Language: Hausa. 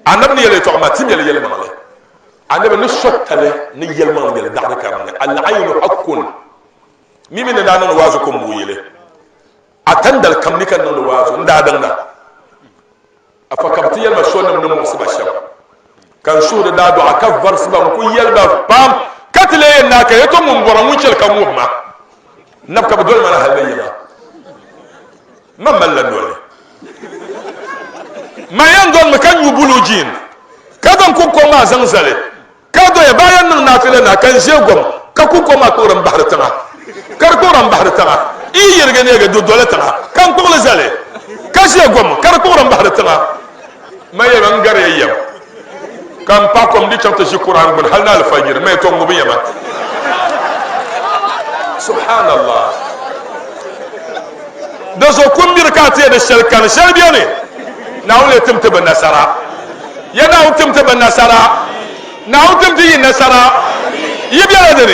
annabi yele to ma tim yele mangale annabi ni sottale ni yele mangale da ka man al aynu haqqun mimi ne danan wazu ko mu yele atandal kam ni kan no wazu nda danga afa kabti yele ma sonna no mo siba sham kan suuda da do akafar siba ko yelba pam katile na ka yeto mun bora mun cel kam ma nabka dol mana halayya ma malla dole ma yan don makan yubulu jin kadan ku ko ma zanzale kado ya bayan nan nafila na kan zegom ka ku ko ma toran bahar tama kar toran bahar tama i yerge ne ga dole tama kan ko le zale ka zegom kar toran bahar tama ma ya ngare yam kan pa kom di chawta ci qur'an bul halna al fajr may to ngubi yama subhanallah da zo kumbir ka te da shalkan shalbiyo ne ناول تمت بالنصارى يا ناول تمت بالنصارى ناول تمت بالنصارى يبي هذا